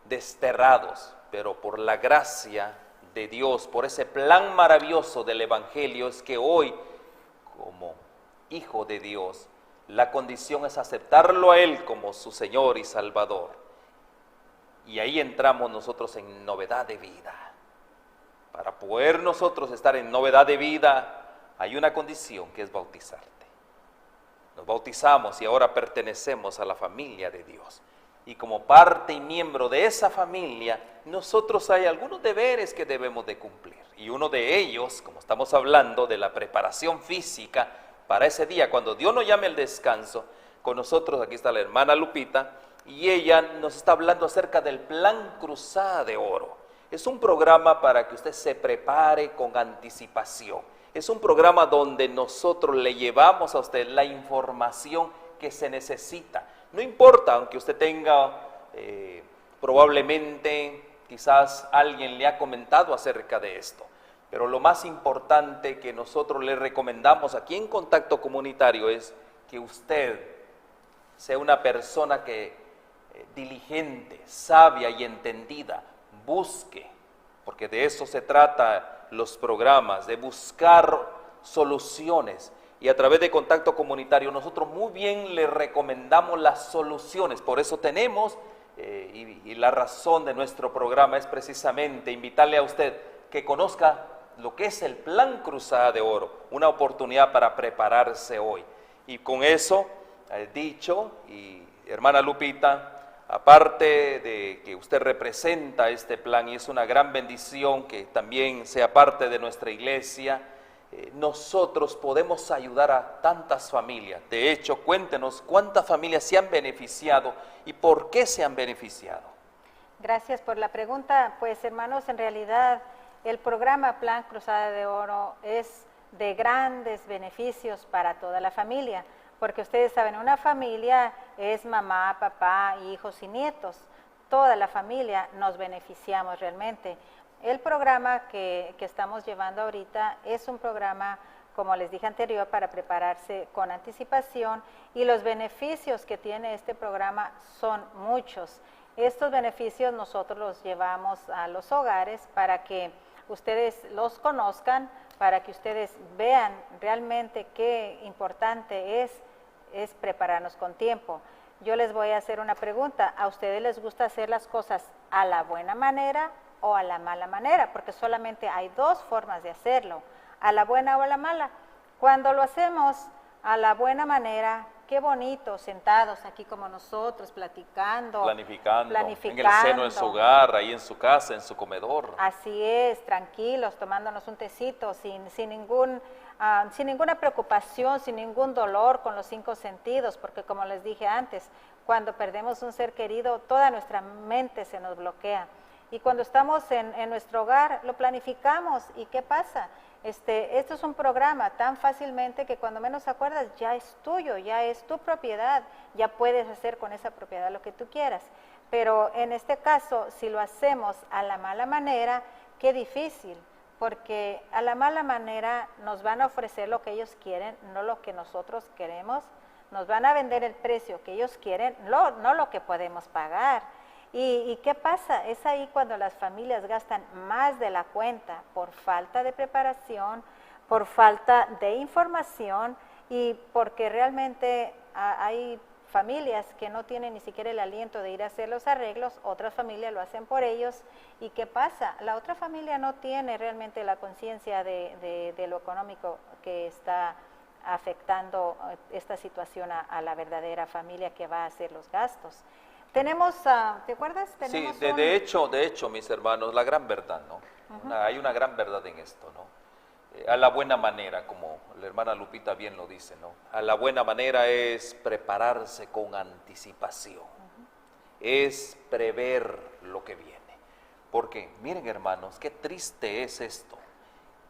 desterrados, pero por la gracia de Dios, por ese plan maravilloso del Evangelio, es que hoy, como hijo de Dios, la condición es aceptarlo a Él como su Señor y Salvador. Y ahí entramos nosotros en novedad de vida. Para poder nosotros estar en novedad de vida, hay una condición que es bautizarte. Nos bautizamos y ahora pertenecemos a la familia de Dios. Y como parte y miembro de esa familia, nosotros hay algunos deberes que debemos de cumplir. Y uno de ellos, como estamos hablando de la preparación física para ese día, cuando Dios nos llame al descanso, con nosotros aquí está la hermana Lupita, y ella nos está hablando acerca del Plan Cruzada de Oro. Es un programa para que usted se prepare con anticipación. Es un programa donde nosotros le llevamos a usted la información que se necesita. No importa, aunque usted tenga, probablemente, quizás alguien le ha comentado acerca de esto. Pero lo más importante que nosotros le recomendamos aquí en Contacto Comunitario es que usted sea una persona que diligente, sabia y entendida, busque, porque de eso se trata los programas, de buscar soluciones. Y a través de Contacto Comunitario nosotros muy bien le recomendamos las soluciones. Por eso tenemos, y la razón de nuestro programa es precisamente invitarle a usted que conozca lo que es el Plan Cruzada de Oro, una oportunidad para prepararse hoy. Y con eso, dicho, y hermana Lupita, aparte de que usted representa este plan y es una gran bendición que también sea parte de nuestra iglesia, nosotros podemos ayudar a tantas familias. De hecho, cuéntenos cuántas familias se han beneficiado y por qué se han beneficiado. Gracias por la pregunta. Pues hermanos, en realidad el programa Plan Cruzada de Oro es de grandes beneficios para toda la familia, porque ustedes saben, una familia es mamá, papá, hijos y nietos. Toda la familia nos beneficiamos realmente. El programa que estamos llevando ahorita es un programa, como les dije anterior, para prepararse con anticipación, y los beneficios que tiene este programa son muchos. Estos beneficios nosotros los llevamos a los hogares para que ustedes los conozcan, para que ustedes vean realmente qué importante es prepararnos con tiempo. Yo les voy a hacer una pregunta. ¿A ustedes les gusta hacer las cosas a la buena manera o a la mala manera? Porque solamente hay dos formas de hacerlo, a la buena o a la mala. Cuando lo hacemos a la buena manera, qué bonito, sentados aquí como nosotros, planificando, en el seno de su hogar, ahí en su casa, en su comedor. Así es, tranquilos, tomándonos un tecito, sin ninguna preocupación, sin ningún dolor, con los 5 sentidos, porque como les dije antes, cuando perdemos un ser querido, toda nuestra mente se nos bloquea. Y cuando estamos en nuestro hogar, lo planificamos. ¿Y qué pasa? Esto es un programa tan fácilmente que cuando menos acuerdas ya es tuyo, ya es tu propiedad, ya puedes hacer con esa propiedad lo que tú quieras. Pero en este caso, si lo hacemos a la mala manera, qué difícil, porque a la mala manera nos van a ofrecer lo que ellos quieren, no lo que nosotros queremos, nos van a vender el precio que ellos quieren, no lo que podemos pagar. ¿Y qué pasa? Es ahí cuando las familias gastan más de la cuenta por falta de preparación, por falta de información y porque realmente hay familias que no tienen ni siquiera el aliento de ir a hacer los arreglos, otras familias lo hacen por ellos. ¿Y qué pasa? La otra familia no tiene realmente la conciencia de lo económico que está afectando esta situación a la verdadera familia que va a hacer los gastos. Tenemos, ¿te acuerdas? Sí, de hecho, mis hermanos, la gran verdad, ¿no? Hay una gran verdad en esto, ¿no? a la buena manera, como la hermana Lupita bien lo dice, ¿no? A la buena manera es prepararse con anticipación, es prever lo que viene. Porque, miren hermanos, qué triste es esto,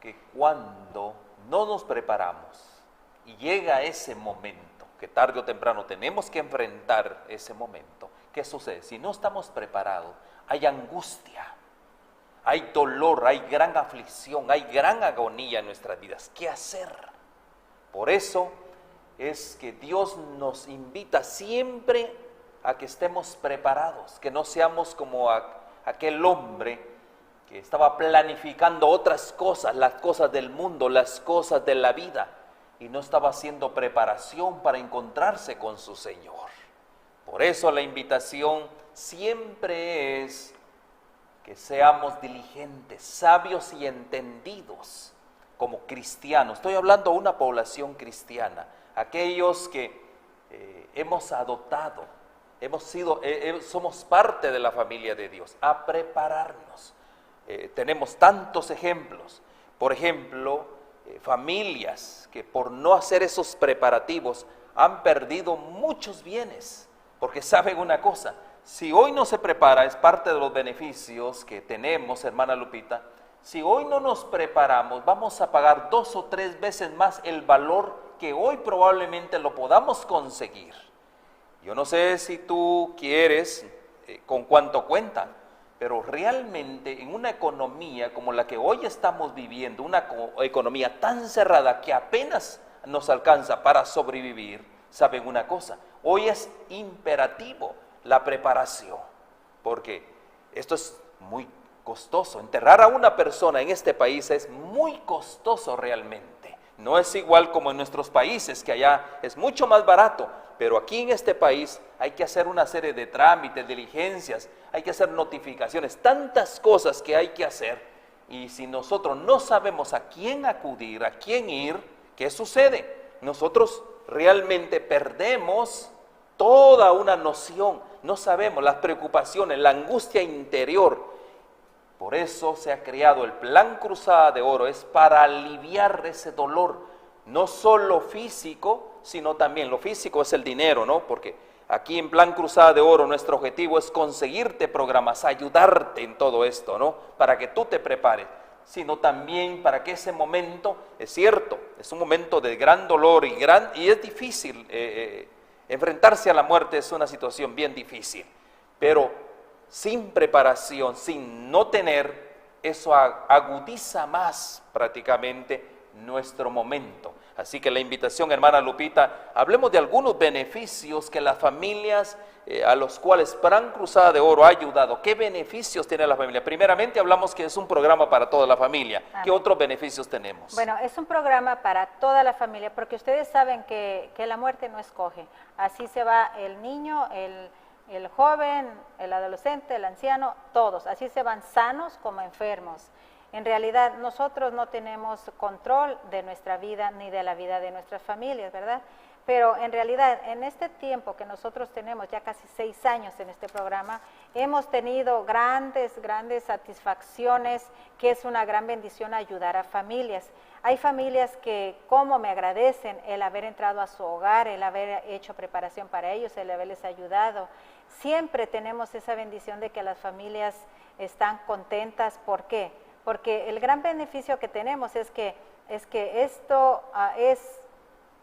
que cuando no nos preparamos y llega ese momento, que tarde o temprano tenemos que enfrentar ese momento, ¿qué sucede? Si no estamos preparados, hay angustia, hay dolor, hay gran aflicción, hay gran agonía en nuestras vidas. ¿Qué hacer? Por eso es que Dios nos invita siempre a que estemos preparados, que no seamos como aquel hombre que estaba planificando otras cosas, las cosas del mundo, las cosas de la vida, y no estaba haciendo preparación para encontrarse con su Señor. Por eso la invitación siempre es que seamos diligentes, sabios y entendidos como cristianos. Estoy hablando de una población cristiana, aquellos que hemos adoptado, somos parte de la familia de Dios, a prepararnos. Tenemos tantos ejemplos, por ejemplo, familias que por no hacer esos preparativos han perdido muchos bienes, porque saben una cosa, si hoy no se prepara, es parte de los beneficios que tenemos, hermana Lupita, si hoy no nos preparamos, vamos a pagar 2 o 3 veces más el valor que hoy probablemente lo podamos conseguir. Yo no sé si tú quieres con cuánto cuentan, pero realmente en una economía como la que hoy estamos viviendo, una economía tan cerrada que apenas nos alcanza para sobrevivir, ¿saben una cosa? Hoy es imperativo la preparación, porque esto es muy costoso. Enterrar a una persona en este país es muy costoso realmente. No es igual como en nuestros países, que allá es mucho más barato, pero aquí en este país hay que hacer una serie de trámites, diligencias, hay que hacer notificaciones, tantas cosas que hay que hacer, y si nosotros no sabemos a quién acudir, a quién ir, ¿qué sucede? Nosotros realmente perdemos toda una noción, no sabemos las preocupaciones, la angustia interior. Por eso se ha creado el Plan Cruzada de Oro, es para aliviar ese dolor, no solo físico, sino también, lo físico es el dinero, ¿no? Porque aquí en Plan Cruzada de Oro nuestro objetivo es conseguirte programas, ayudarte en todo esto, ¿no? Para que tú te prepares, sino también para que ese momento, es cierto, es un momento de gran dolor y es difícil, enfrentarse a la muerte es una situación bien difícil, pero sin preparación, sin no tener, eso agudiza más prácticamente nuestro momento. Así que la invitación, hermana Lupita, hablemos de algunos beneficios que las familias a los cuales Plan Cruzada de Oro ha ayudado. ¿Qué beneficios tiene la familia? Primeramente hablamos que es un programa para toda la familia. Amén. ¿Qué otros beneficios tenemos? Bueno, es un programa para toda la familia, porque ustedes saben que la muerte no escoge. Así se va el niño, el joven, el adolescente, el anciano, todos. Así se van sanos como enfermos. En realidad nosotros no tenemos control de nuestra vida ni de la vida de nuestras familias, ¿verdad? Pero en realidad en este tiempo que nosotros tenemos, ya casi 6 años en este programa, hemos tenido grandes satisfacciones, que es una gran bendición ayudar a familias. Hay familias que como me agradecen el haber entrado a su hogar, el haber hecho preparación para ellos, el haberles ayudado. Siempre tenemos esa bendición de que las familias están contentas. ¿Por qué? Porque el gran beneficio que tenemos es que esto es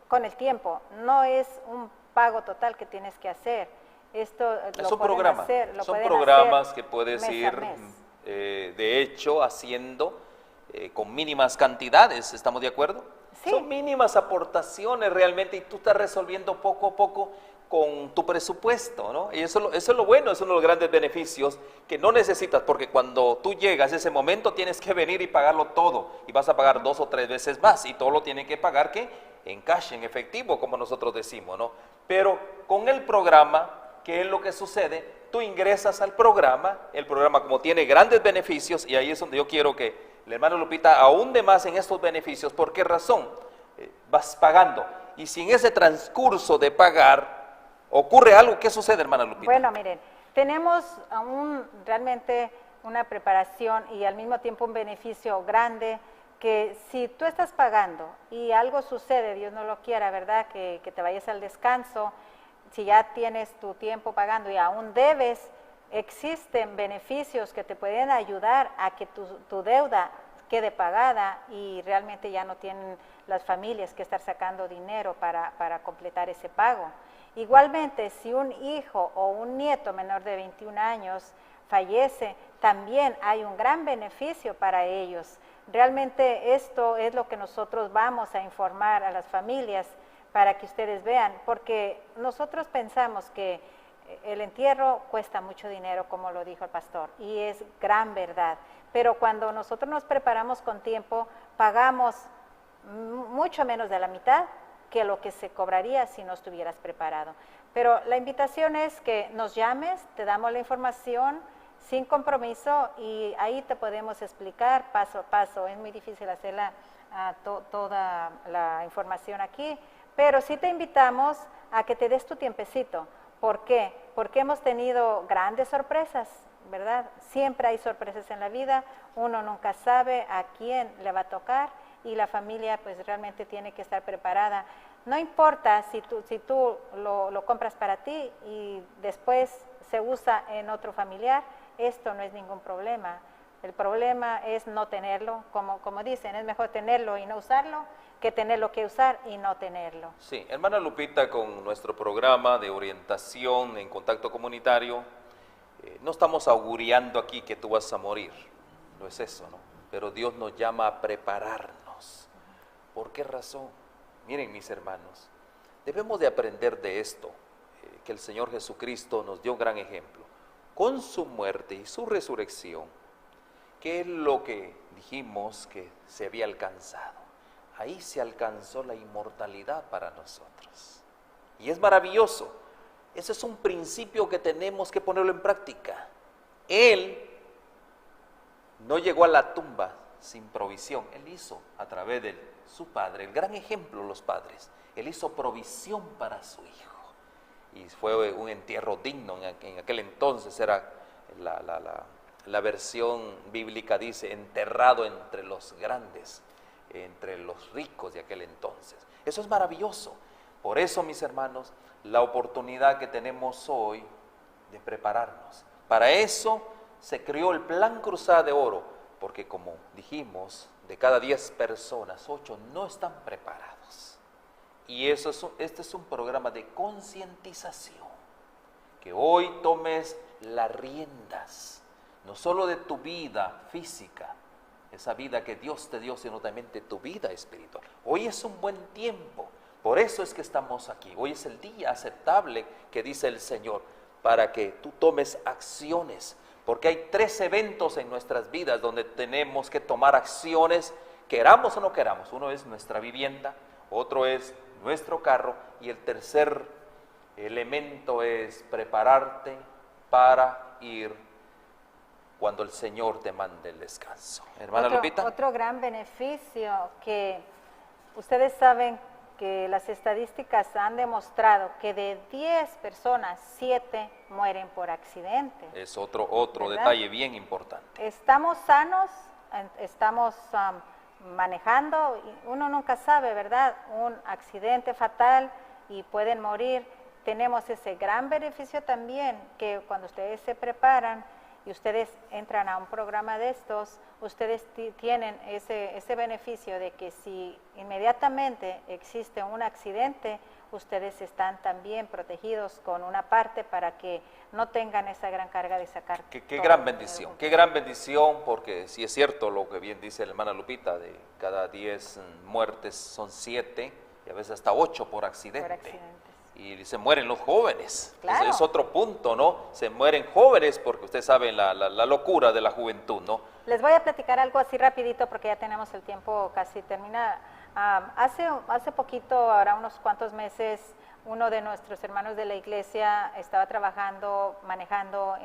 con el tiempo, no es un pago total que tienes que hacer. Esto es un programa, son programas que puedes ir, de hecho, haciendo con mínimas cantidades, ¿estamos de acuerdo? Sí. Son mínimas aportaciones realmente y tú estás resolviendo poco a poco con tu presupuesto, ¿no? Y eso es lo bueno, es uno de los grandes beneficios que no necesitas, porque cuando tú llegas a ese momento tienes que venir y pagarlo todo, y vas a pagar 2 o 3 veces más, y todo lo tiene que pagar, ¿qué? En cash, en efectivo, como nosotros decimos, ¿no? Pero con el programa, ¿qué es lo que sucede? Tú ingresas al programa, el programa como tiene grandes beneficios, y ahí es donde yo quiero que la hermana Lupita ahonde más en estos beneficios. ¿Por qué razón? Vas pagando, y si en ese transcurso de pagar ocurre algo, ¿qué sucede, hermana Lupita? Bueno, miren, tenemos realmente una preparación y al mismo tiempo un beneficio grande, porque si tú estás pagando y algo sucede, Dios no lo quiera, ¿verdad? Que te vayas al descanso, si ya tienes tu tiempo pagando y aún debes, existen beneficios que te pueden ayudar a que tu deuda quede pagada y realmente ya no tienen las familias que estar sacando dinero para completar ese pago. Igualmente, si un hijo o un nieto menor de 21 años fallece, también hay un gran beneficio para ellos. Realmente esto es lo que nosotros vamos a informar a las familias para que ustedes vean, porque nosotros pensamos que el entierro cuesta mucho dinero, como lo dijo el pastor, y es gran verdad, pero cuando nosotros nos preparamos con tiempo, pagamos mucho menos de la mitad que lo que se cobraría si no estuvieras preparado. Pero la invitación es que nos llames, te damos la información sin compromiso y ahí te podemos explicar paso a paso. Es muy difícil hacer toda la información aquí, pero sí te invitamos a que te des tu tiempecito. ¿Por qué? Porque hemos tenido grandes sorpresas, ¿verdad? Siempre hay sorpresas en la vida, uno nunca sabe a quién le va a tocar y la familia pues realmente tiene que estar preparada. No importa si tú lo compras para ti y después se usa en otro familiar, esto no es ningún problema. El problema es no tenerlo, como dicen, es mejor tenerlo y no usarlo que tenerlo que usar y no tenerlo. Sí, hermana Lupita, con nuestro programa de orientación en contacto comunitario, no estamos auguriando aquí que tú vas a morir, no es eso, ¿no? Pero Dios nos llama a prepararnos. ¿Por qué razón? Miren, mis hermanos, debemos de aprender de esto, que el Señor Jesucristo nos dio un gran ejemplo. Con su muerte y su resurrección, ¿qué es lo que dijimos que se había alcanzado? Ahí se alcanzó la inmortalidad para nosotros. Y es maravilloso. Ese es un principio que tenemos que ponerlo en práctica. Él no llegó a la tumba sin provisión. Él hizo a través de su Padre, el gran ejemplo los padres. Él hizo provisión para su Hijo. Y fue un entierro digno. En aquel entonces era la versión bíblica dice, enterrado entre los grandes, entre los ricos de aquel entonces. Eso es maravilloso. Por eso, mis hermanos, la oportunidad que tenemos hoy de prepararnos. Para eso se creó el Plan Cruzada de Oro, porque como dijimos, de cada 10 personas, 8 no están preparados. Y este es un programa de concientización, que hoy tomes las riendas, no solo de tu vida física, esa vida que Dios te dio, sino también de tu vida espiritual. Hoy es un buen tiempo, por eso es que estamos aquí. Hoy es el día aceptable que dice el Señor, para que tú tomes acciones, porque hay 3 eventos en nuestras vidas donde tenemos que tomar acciones, queramos o no queramos. Uno es nuestra vivienda, otro es nuestro carro, y el tercer elemento es prepararte para ir cuando el Señor te mande el descanso. Hermana Lupita. Otro gran beneficio que ustedes saben que las estadísticas han demostrado que de 10 personas, 7 mueren por accidente. Es otro detalle bien importante. Estamos sanos, estamos manejando, y uno nunca sabe, ¿verdad? Un accidente fatal y pueden morir. Tenemos ese gran beneficio también, que cuando ustedes se preparan y ustedes entran a un programa de estos, ustedes tienen ese beneficio de que si inmediatamente existe un accidente, ustedes están también protegidos con una parte para que no tengan esa gran carga de sacar. Qué gran bendición, porque sí es cierto lo que bien dice la hermana Lupita, de cada 10 muertes son 7 y a veces hasta 8 por accidente. Y se mueren los jóvenes. Claro. Es otro punto, ¿no? Se mueren jóvenes porque ustedes saben la locura de la juventud, ¿no? Les voy a platicar algo así rapidito porque ya tenemos el tiempo casi terminado. Hace poquito, ahora unos cuantos meses, uno de nuestros hermanos de la iglesia estaba manejando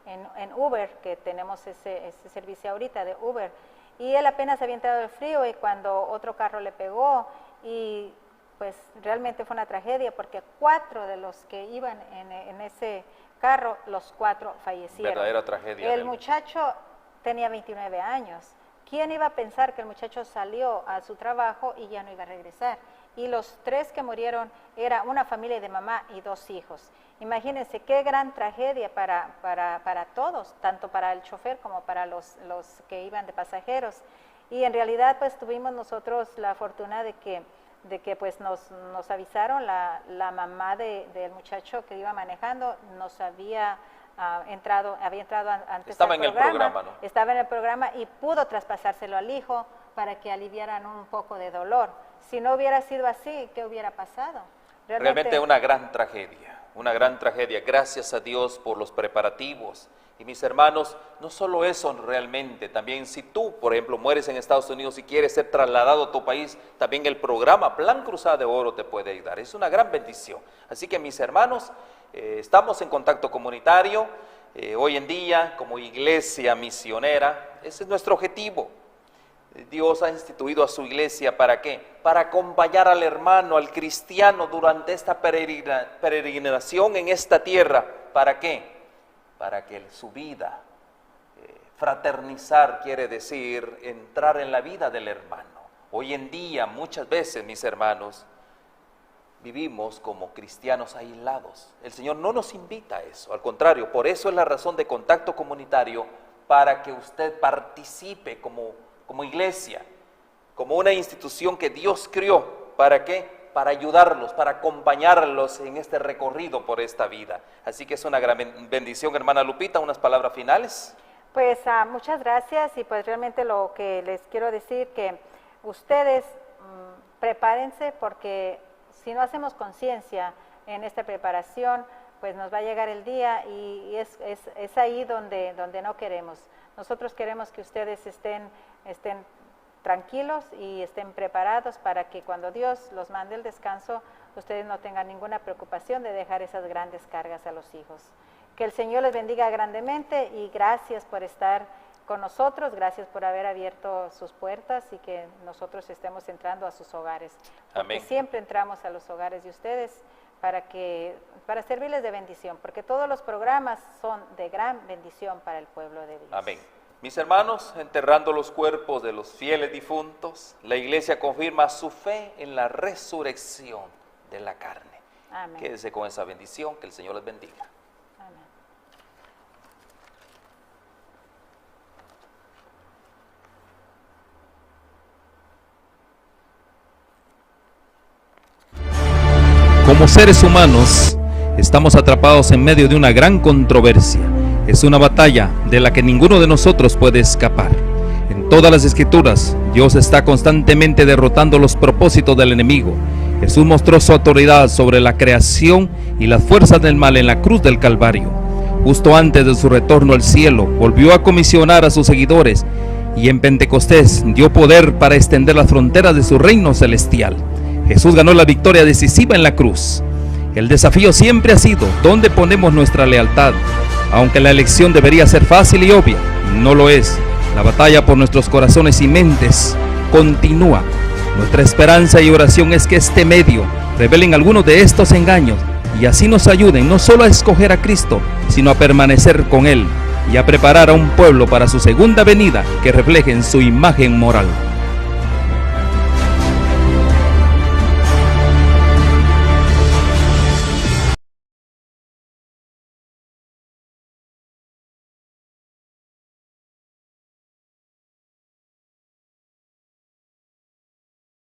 en Uber, que tenemos ese servicio ahorita de Uber, y él apenas había entrado al frío y cuando otro carro le pegó y pues realmente fue una tragedia porque 4 de los que iban en ese carro, los 4 fallecieron. Verdadera tragedia. El muchacho tenía 29 años, ¿Quién iba a pensar que el muchacho salió a su trabajo y ya no iba a regresar? Y los 3 que murieron era una familia de mamá y 2 hijos. Imagínense qué gran tragedia para todos, tanto para el chofer como para los que iban de pasajeros. Y en realidad pues tuvimos nosotros la fortuna de que pues nos avisaron, la mamá del muchacho que iba manejando había entrado antes. Estaba en el programa, ¿no? Estaba en el programa y pudo traspasárselo al hijo para que aliviaran un poco de dolor. Si no hubiera sido así, ¿qué hubiera pasado? Realmente una gran tragedia, una gran tragedia. Gracias a Dios por los preparativos. Y mis hermanos, no solo eso realmente, también si tú, por ejemplo, mueres en Estados Unidos y quieres ser trasladado a tu país, también el programa Plan Cruzada de Oro te puede ayudar. Es una gran bendición. Así que mis hermanos, estamos en contacto comunitario. Hoy en día, como iglesia misionera, ese es nuestro objetivo. Dios ha instituido a su iglesia, ¿para qué? Para acompañar al hermano, al cristiano durante esta peregrinación en esta tierra. ¿Para qué? Para que su vida, fraternizar quiere decir entrar en la vida del hermano. Hoy en día, muchas veces, mis hermanos, vivimos como cristianos aislados. El Señor no nos invita a eso, al contrario, por eso es la razón de contacto comunitario, para que usted participe como iglesia, como una institución que Dios creó. ¿Para qué? Para ayudarlos, para acompañarlos en este recorrido por esta vida. Así que es una gran bendición, hermana Lupita. ¿Unas palabras finales? Pues muchas gracias, y pues realmente lo que les quiero decir, que ustedes prepárense, porque si no hacemos conciencia en esta preparación, pues nos va a llegar el día y es ahí donde no queremos. Nosotros queremos que ustedes estén tranquilos y estén preparados para que cuando Dios los mande el descanso, ustedes no tengan ninguna preocupación de dejar esas grandes cargas a los hijos. Que el Señor les bendiga grandemente, y gracias por estar con nosotros, gracias por haber abierto sus puertas y que nosotros estemos entrando a sus hogares. Porque siempre entramos a los hogares de ustedes para servirles de bendición, porque todos los programas son de gran bendición para el pueblo de Dios. Amén. Mis hermanos, enterrando los cuerpos de los fieles difuntos, la iglesia confirma su fe en la resurrección de la carne. Amén. Quédese con esa bendición, que el Señor les bendiga. Amén. Como seres humanos, estamos atrapados en medio de una gran controversia. Es una batalla de la que ninguno de nosotros puede escapar. En todas las Escrituras, Dios está constantemente derrotando los propósitos del enemigo. Jesús mostró su autoridad sobre la creación y las fuerzas del mal en la cruz del Calvario. Justo antes de su retorno al cielo, volvió a comisionar a sus seguidores, y en Pentecostés dio poder para extender las fronteras de su reino celestial. Jesús ganó la victoria decisiva en la cruz. El desafío siempre ha sido: ¿dónde ponemos nuestra lealtad? Aunque la elección debería ser fácil y obvia, no lo es. La batalla por nuestros corazones y mentes continúa. Nuestra esperanza y oración es que este medio revelen algunos de estos engaños y así nos ayuden no solo a escoger a Cristo, sino a permanecer con Él y a preparar a un pueblo para su segunda venida que reflejen su imagen moral.